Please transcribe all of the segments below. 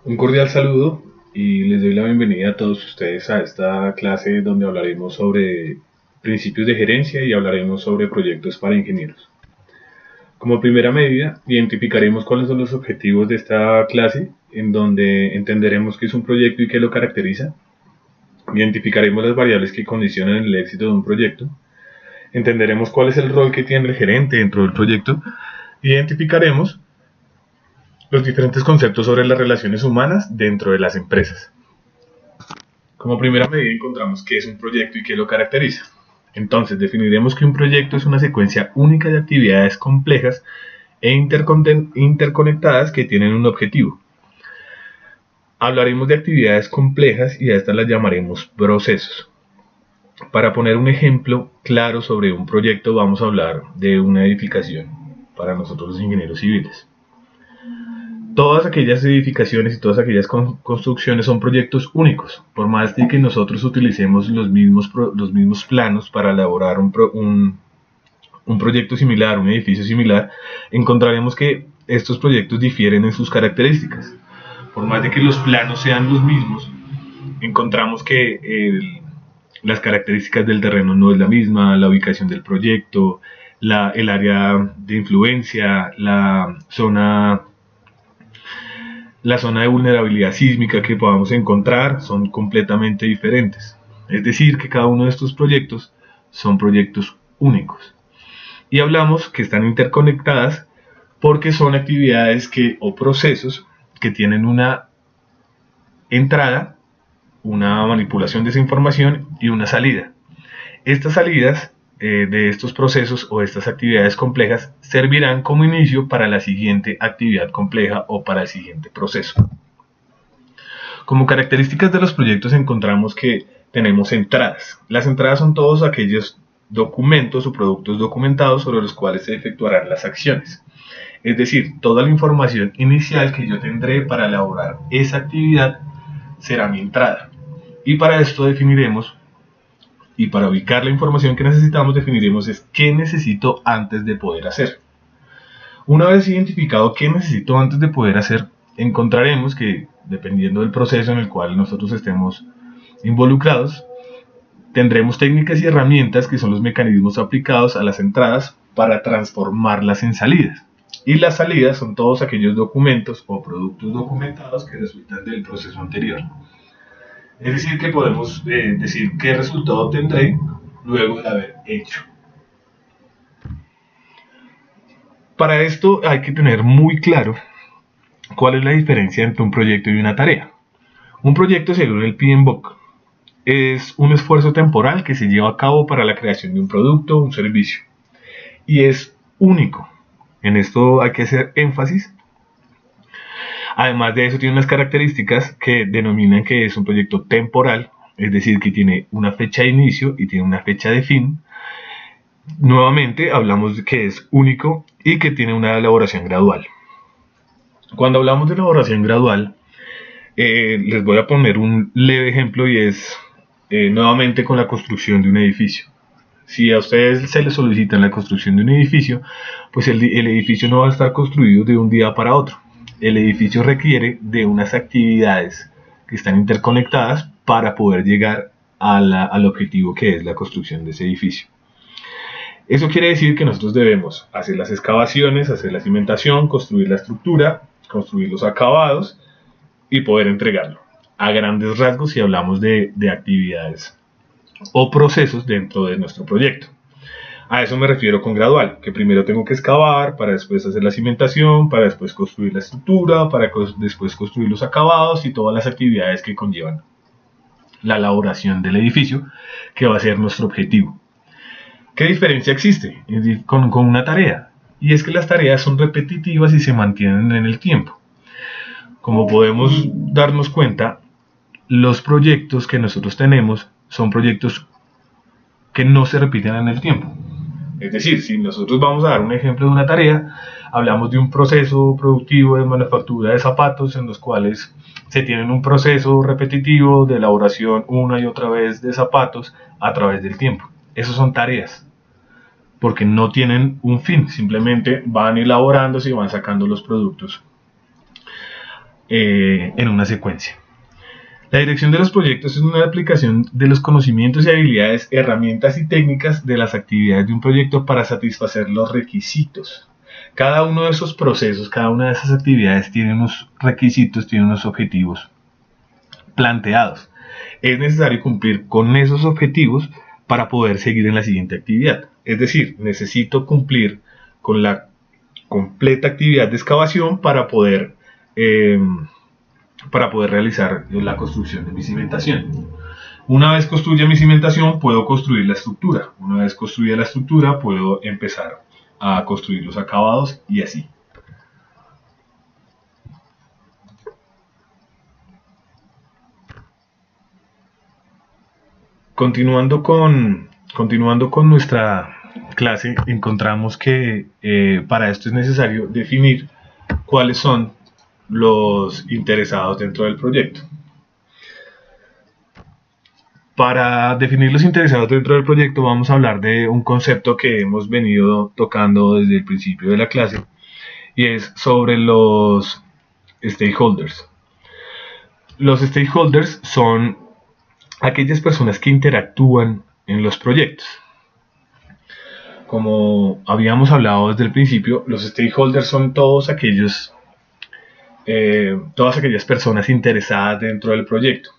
Un cordial saludo y les doy la bienvenida a todos ustedes a esta clase donde hablaremos sobre principios de gerencia y hablaremos sobre proyectos para ingenieros. Como primera medida, identificaremos cuáles son los objetivos de esta clase, en donde entenderemos qué es un proyecto y qué lo caracteriza. Identificaremos las variables que condicionan el éxito de un proyecto. Entenderemos cuál es el rol que tiene el gerente dentro del proyecto. Identificaremos los diferentes conceptos sobre las relaciones humanas dentro de las empresas. Como primera medida encontramos qué es un proyecto y qué lo caracteriza. Entonces definiremos que un proyecto es una secuencia única de actividades complejas e interconectadas que tienen un objetivo. Hablaremos de actividades complejas y a estas las llamaremos procesos. Para poner un ejemplo claro sobre un proyecto vamos a hablar de una edificación para nosotros los ingenieros civiles. Todas aquellas edificaciones y todas aquellas construcciones son proyectos únicos. Por más de que nosotros utilicemos los mismos planos para elaborar un proyecto similar, un edificio similar, encontraremos que estos proyectos difieren en sus características. Por más de que los planos sean los mismos, encontramos que las características del terreno no es la misma, la ubicación del proyecto, el área de influencia, la zona de vulnerabilidad sísmica que podamos encontrar son completamente diferentes. Es decir, que cada uno de estos proyectos son proyectos únicos. Y hablamos que están interconectadas porque son actividades o procesos que tienen una entrada, una manipulación de esa información y una salida. Estas salidas de estos procesos o estas actividades complejas servirán como inicio para la siguiente actividad compleja o para el siguiente proceso. Como características de los proyectos encontramos que tenemos entradas. Las entradas son todos aquellos documentos o productos documentados sobre los cuales se efectuarán las acciones. Es decir, toda la información inicial que yo tendré para elaborar esa actividad será mi entrada. Y para esto definiremos y para ubicar la información que necesitamos definiremos es qué necesito antes de poder hacer. Una vez identificado qué necesito antes de poder hacer, encontraremos que dependiendo del proceso en el cual nosotros estemos involucrados, tendremos técnicas y herramientas que son los mecanismos aplicados a las entradas para transformarlas en salidas. Y las salidas son todos aquellos documentos o productos documentados que resultan del proceso anterior. Es decir, que podemos decir qué resultado tendré luego de haber hecho. Para esto hay que tener muy claro cuál es la diferencia entre un proyecto y una tarea. Un proyecto, según el PMBOK, es un esfuerzo temporal que se lleva a cabo para la creación de un producto o un servicio. Y es único. En esto hay que hacer énfasis. Además de eso, tiene unas características que denominan que es un proyecto temporal, es decir, que tiene una fecha de inicio y tiene una fecha de fin. Nuevamente, hablamos de que es único y que tiene una elaboración gradual. Cuando hablamos de elaboración gradual, les voy a poner un leve ejemplo y es nuevamente con la construcción de un edificio. Si a ustedes se les solicita la construcción de un edificio, pues el edificio no va a estar construido de un día para otro. El edificio requiere de unas actividades que están interconectadas para poder llegar al objetivo que es la construcción de ese edificio. Eso quiere decir que nosotros debemos hacer las excavaciones, hacer la cimentación, construir la estructura, construir los acabados y poder entregarlo. A grandes rasgos si hablamos de actividades o procesos dentro de nuestro proyecto. A eso me refiero con gradual, que primero tengo que excavar, para después hacer la cimentación, para después construir la estructura, para después construir los acabados y todas las actividades que conllevan la elaboración del edificio, que va a ser nuestro objetivo. ¿Qué diferencia existe con una tarea? Y es que las tareas son repetitivas y se mantienen en el tiempo. Como podemos darnos cuenta, los proyectos que nosotros tenemos son proyectos que no se repiten en el tiempo. Es decir, si nosotros vamos a dar un ejemplo de una tarea, hablamos de un proceso productivo de manufactura de zapatos en los cuales se tiene un proceso repetitivo de elaboración una y otra vez de zapatos a través del tiempo. Esas son tareas, porque no tienen un fin, simplemente van elaborándose y van sacando los productos en una secuencia. La dirección de los proyectos es una aplicación de los conocimientos y habilidades, herramientas y técnicas de las actividades de un proyecto para satisfacer los requisitos. Cada uno de esos procesos, cada una de esas actividades tiene unos requisitos, tiene unos objetivos planteados. Es necesario cumplir con esos objetivos para poder seguir en la siguiente actividad. Es decir, necesito cumplir con la completa actividad de excavación para poder realizar la construcción de mi cimentación. Una vez construya mi cimentación, puedo construir la estructura. Una vez construida la estructura, puedo empezar a construir los acabados y así. Continuando con nuestra clase, encontramos que para esto es necesario definir cuáles son los interesados dentro del proyecto. Para definir los interesados dentro del proyecto vamos a hablar de un concepto que hemos venido tocando desde el principio de la clase y es sobre los stakeholders. Los stakeholders son aquellas personas que interactúan en los proyectos. Como habíamos hablado desde el principio, los stakeholders son todas aquellas personas interesadas dentro del proyecto.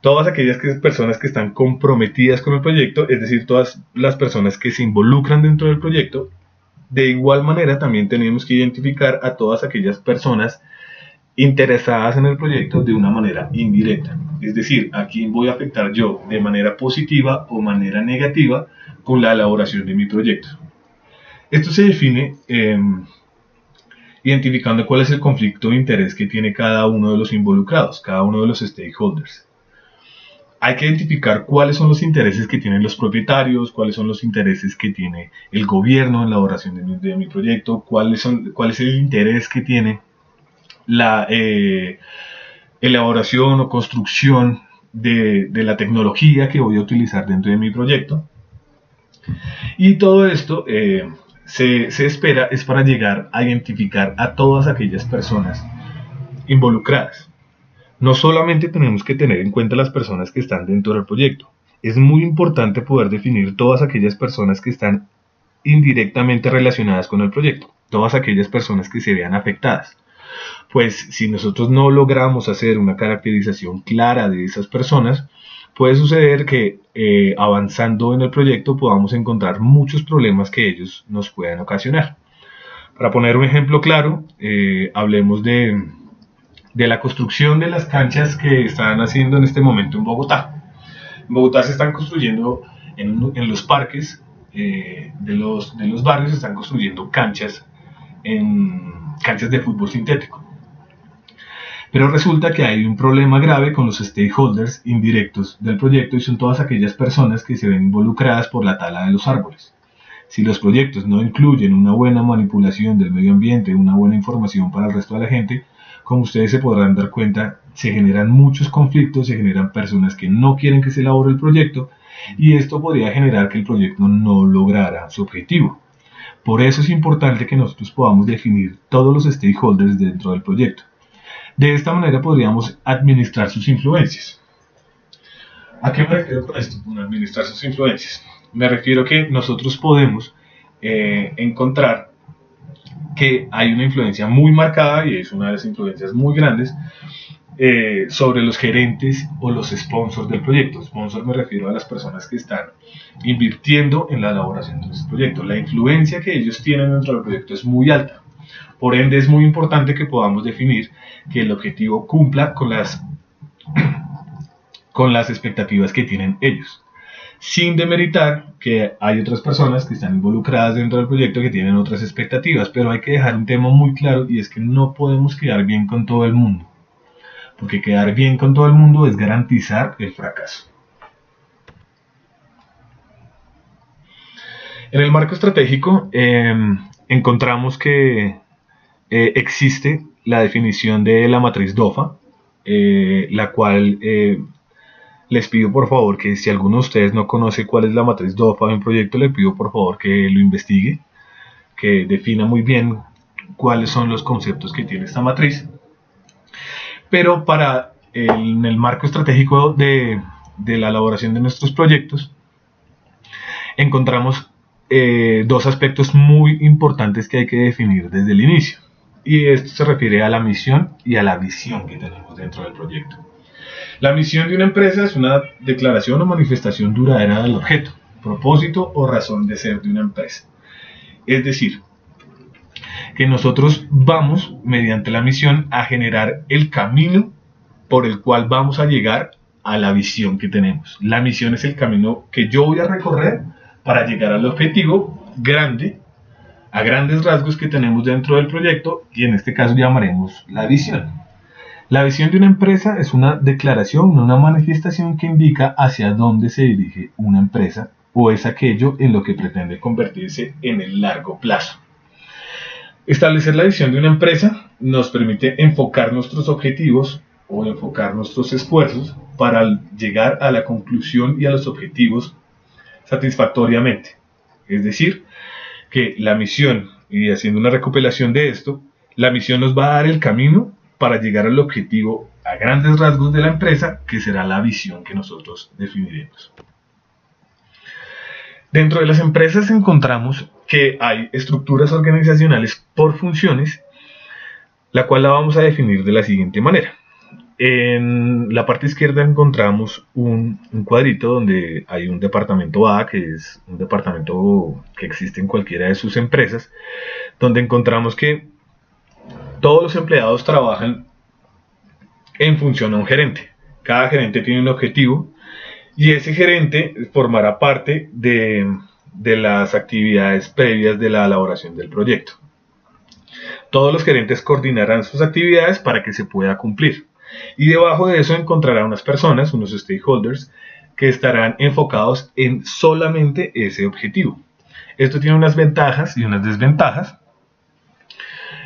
Todas aquellas personas que están comprometidas con el proyecto, es decir, todas las personas que se involucran dentro del proyecto. De igual manera, también tenemos que identificar a todas aquellas personas interesadas en el proyecto de una manera indirecta. Es decir, a quién voy a afectar yo de manera positiva o manera negativa con la elaboración de mi proyecto. Esto se define identificando cuál es el conflicto de interés que tiene cada uno de los involucrados, cada uno de los stakeholders. Hay que identificar cuáles son los intereses que tienen los propietarios, cuáles son los intereses que tiene el gobierno en la elaboración de mi proyecto, cuál es el interés que tiene la elaboración o construcción de la tecnología que voy a utilizar dentro de mi proyecto. Y todo esto se espera es para llegar a identificar a todas aquellas personas involucradas. No solamente tenemos que tener en cuenta las personas que están dentro del proyecto, es muy importante poder definir todas aquellas personas que están indirectamente relacionadas con el proyecto, todas aquellas personas que se vean afectadas. Pues si nosotros no logramos hacer una caracterización clara de esas personas, puede suceder que avanzando en el proyecto podamos encontrar muchos problemas que ellos nos puedan ocasionar. Para poner un ejemplo claro, hablemos de la construcción de las canchas que están haciendo en este momento en Bogotá. En Bogotá se están construyendo en los parques de los barrios, se están construyendo canchas de fútbol sintético. Pero resulta que hay un problema grave con los stakeholders indirectos del proyecto y son todas aquellas personas que se ven involucradas por la tala de los árboles. Si los proyectos no incluyen una buena manipulación del medio ambiente, una buena información para el resto de la gente, como ustedes se podrán dar cuenta, se generan muchos conflictos, se generan personas que no quieren que se elabore el proyecto y esto podría generar que el proyecto no lograra su objetivo. Por eso es importante que nosotros podamos definir todos los stakeholders dentro del proyecto. De esta manera podríamos administrar sus influencias. ¿A qué me refiero con esto? Con administrar sus influencias. Me refiero a que nosotros podemos encontrar que hay una influencia muy marcada y es una de las influencias muy grandes sobre los gerentes o los sponsors del proyecto. Sponsor me refiero a las personas que están invirtiendo en la elaboración de ese proyecto. La influencia que ellos tienen dentro del proyecto es muy alta. Por ende es muy importante que podamos definir que el objetivo cumpla con las expectativas que tienen ellos, sin demeritar que hay otras personas que están involucradas dentro del proyecto que tienen otras expectativas, pero hay que dejar un tema muy claro y es que no podemos quedar bien con todo el mundo, porque quedar bien con todo el mundo es garantizar el fracaso. En el marco estratégico encontramos que existe la definición de la matriz DOFA, la cual les pido por favor que si alguno de ustedes no conoce cuál es la matriz DOFA de un proyecto, le pido por favor que lo investigue, que defina muy bien cuáles son los conceptos que tiene esta matriz. pero en el marco estratégico de la elaboración de nuestros proyectos, encontramos dos aspectos muy importantes que hay que definir desde el inicio. Y esto se refiere a la misión y a la visión que tenemos dentro del proyecto. La misión de una empresa es una declaración o manifestación duradera del objeto, propósito o razón de ser de una empresa. Es decir, que nosotros vamos, mediante la misión, a generar el camino por el cual vamos a llegar a la visión que tenemos. La misión es el camino que yo voy a recorrer para llegar al objetivo grande, a grandes rasgos que tenemos dentro del proyecto, y en este caso llamaremos la visión. La visión de una empresa es una declaración, una manifestación que indica hacia dónde se dirige una empresa o es aquello en lo que pretende convertirse en el largo plazo. Establecer la visión de una empresa nos permite enfocar nuestros objetivos o enfocar nuestros esfuerzos para llegar a la conclusión y a los objetivos satisfactoriamente. Es decir, que la misión, y haciendo una recopilación de esto, la misión nos va a dar el camino para llegar al objetivo a grandes rasgos de la empresa, que será la visión que nosotros definiremos. Dentro de las empresas encontramos que hay estructuras organizacionales por funciones, la cual la vamos a definir de la siguiente manera. En la parte izquierda encontramos un cuadrito donde hay un departamento A, que es un departamento que existe en cualquiera de sus empresas, donde encontramos que todos los empleados trabajan en función a un gerente. Cada gerente tiene un objetivo y ese gerente formará parte de las actividades previas de la elaboración del proyecto. Todos los gerentes coordinarán sus actividades para que se pueda cumplir. Y debajo de eso encontrará unas personas, unos stakeholders, que estarán enfocados en solamente ese objetivo. Esto tiene unas ventajas y unas desventajas,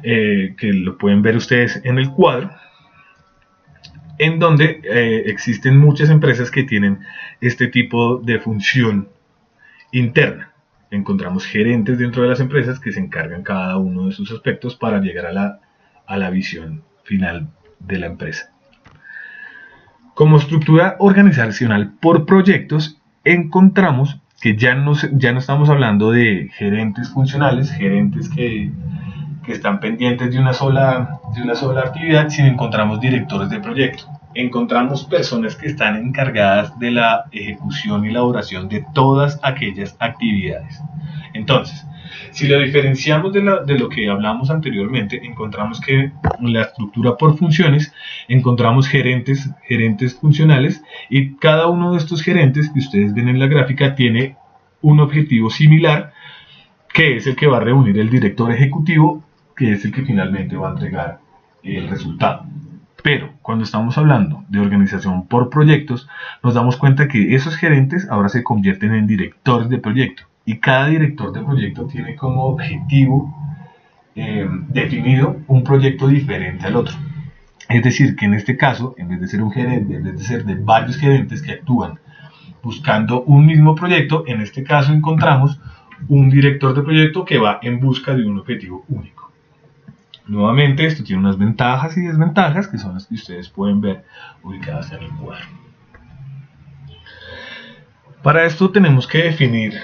que lo pueden ver ustedes en el cuadro, en donde existen muchas empresas que tienen este tipo de función interna. Encontramos gerentes dentro de las empresas que se encargan cada uno de sus aspectos para llegar a la visión final de la empresa. Como estructura organizacional por proyectos, encontramos que ya no estamos hablando de gerentes funcionales, gerentes que están pendientes de una sola actividad, sino encontramos directores de proyecto. Encontramos personas que están encargadas de la ejecución y elaboración de todas aquellas actividades. Entonces, si lo diferenciamos de lo que hablamos anteriormente, encontramos que en la estructura por funciones encontramos gerentes funcionales, y cada uno de estos gerentes que ustedes ven en la gráfica tiene un objetivo similar, que es el que va a reunir el director ejecutivo, que es el que finalmente va a entregar el resultado. Pero cuando estamos hablando de organización por proyectos, nos damos cuenta que esos gerentes ahora se convierten en directores de proyecto, y cada director de proyecto tiene como objetivo definido un proyecto diferente al otro. Es decir, que en este caso, en vez de ser un gerente, en vez de ser de varios gerentes que actúan buscando un mismo proyecto, en este caso encontramos un director de proyecto que va en busca de un objetivo único. Nuevamente, esto tiene unas ventajas y desventajas, que son las que ustedes pueden ver ubicadas en el cuadro. Para esto tenemos que definir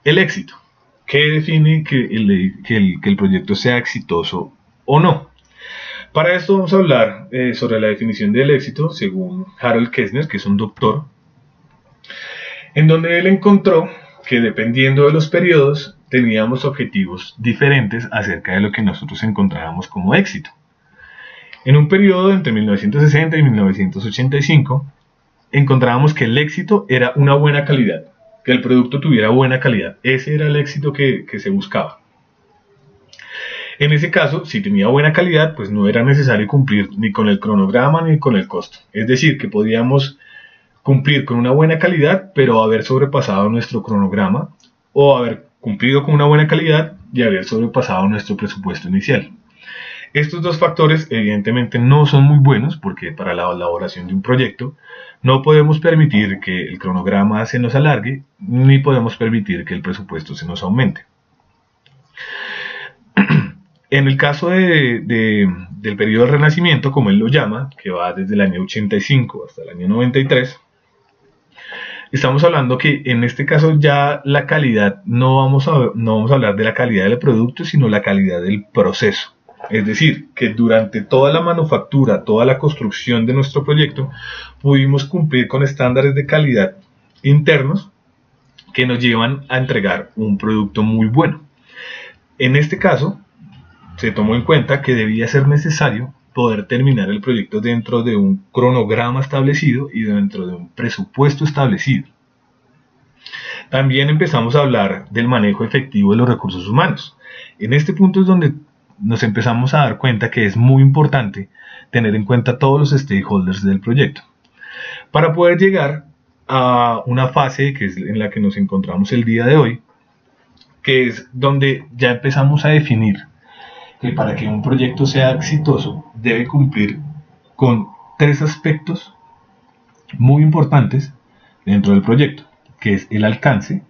el éxito. ¿Qué define que el proyecto sea exitoso o no? Para esto vamos a hablar sobre la definición del éxito según Harold Kessner, que es un doctor, en donde él encontró que dependiendo de los periodos teníamos objetivos diferentes acerca de lo que nosotros encontrábamos como éxito. En un periodo entre 1960 y 1985 encontrábamos que el éxito era una buena calidad, que el producto tuviera buena calidad. Ese era el éxito que se buscaba. En ese caso, si tenía buena calidad, pues no era necesario cumplir ni con el cronograma ni con el costo. Es decir, que podíamos cumplir con una buena calidad, pero haber sobrepasado nuestro cronograma, o haber cumplido con una buena calidad y haber sobrepasado nuestro presupuesto inicial. Estos dos factores evidentemente no son muy buenos, porque para la elaboración de un proyecto no podemos permitir que el cronograma se nos alargue, ni podemos permitir que el presupuesto se nos aumente. En el caso del periodo del Renacimiento, como él lo llama, que va desde el año 85 hasta el año 93, estamos hablando que en este caso ya la calidad, no vamos a hablar de la calidad del producto, sino la calidad del proceso. Es decir, que durante toda la manufactura, toda la construcción de nuestro proyecto, pudimos cumplir con estándares de calidad internos que nos llevan a entregar un producto muy bueno. En este caso, se tomó en cuenta que debía ser necesario poder terminar el proyecto dentro de un cronograma establecido y dentro de un presupuesto establecido. También empezamos a hablar del manejo efectivo de los recursos humanos. En este punto es donde nos empezamos a dar cuenta que es muy importante tener en cuenta todos los stakeholders del proyecto para poder llegar a una fase que es en la que nos encontramos el día de hoy, que es donde ya empezamos a definir que para que un proyecto sea exitoso debe cumplir con 3 aspectos muy importantes dentro del proyecto, que es el alcance,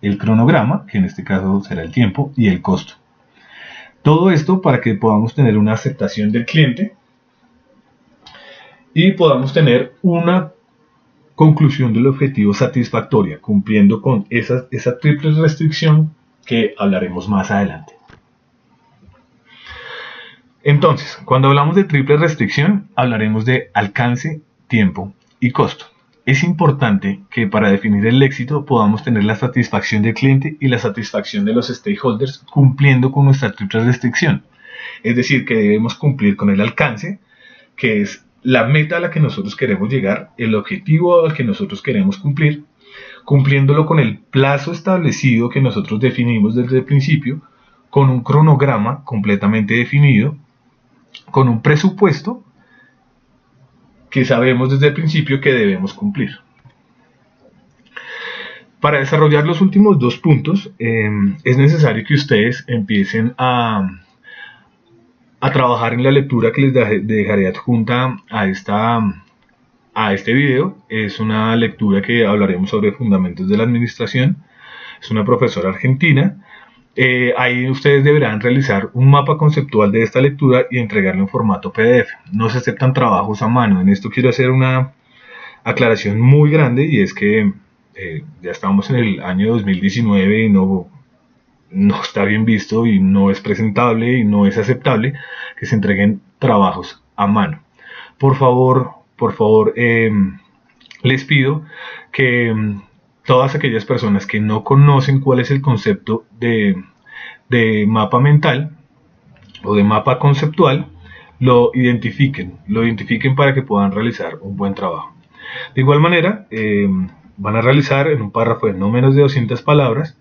el cronograma, que en este caso será el tiempo, y el costo. Todo esto para que podamos tener una aceptación del cliente y podamos tener una conclusión del objetivo satisfactoria, cumpliendo con esa triple restricción que hablaremos más adelante. Entonces, cuando hablamos de triple restricción, hablaremos de alcance, tiempo y costo. Es importante que para definir el éxito podamos tener la satisfacción del cliente y la satisfacción de los stakeholders cumpliendo con nuestra triple restricción. Es decir, que debemos cumplir con el alcance, que es la meta a la que nosotros queremos llegar, el objetivo al que nosotros queremos cumplir, cumpliéndolo con el plazo establecido que nosotros definimos desde el principio, con un cronograma completamente definido, con un presupuesto que sabemos desde el principio que debemos cumplir. Para desarrollar los últimos 2 puntos, es necesario que ustedes empiecen a trabajar en la lectura que les dejaré adjunta a este video. Es una lectura que hablaremos sobre fundamentos de la administración. Es una profesora argentina. Ahí ustedes deberán realizar un mapa conceptual de esta lectura y entregarlo en formato PDF. No se aceptan trabajos a mano. En esto quiero hacer una aclaración muy grande, y es que ya estamos en el año 2019 y no está bien visto y no es presentable y no es aceptable que se entreguen trabajos a mano. Por favor, les pido que todas aquellas personas que no conocen cuál es el concepto de mapa mental o de mapa conceptual, lo identifiquen para que puedan realizar un buen trabajo. De igual manera, van a realizar en un párrafo de no menos de 200 palabras,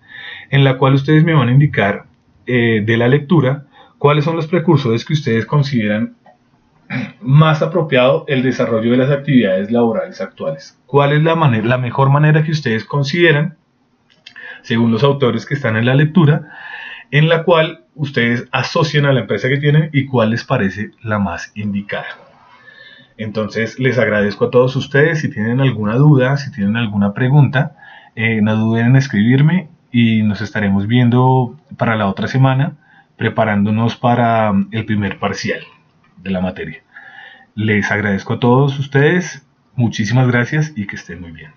en la cual ustedes me van a indicar de la lectura cuáles son los precursores que ustedes consideran más apropiado el desarrollo de las actividades laborales actuales. ¿Cuál es la mejor manera que ustedes consideran, según los autores que están en la lectura, en la cual ustedes asocian a la empresa que tienen y cuál les parece la más indicada? Entonces les agradezco a todos ustedes. Si tienen alguna duda, si tienen alguna pregunta, no duden en escribirme y nos estaremos viendo para la otra semana, preparándonos para el primer parcial de la materia. Les agradezco a todos ustedes, muchísimas gracias y que estén muy bien.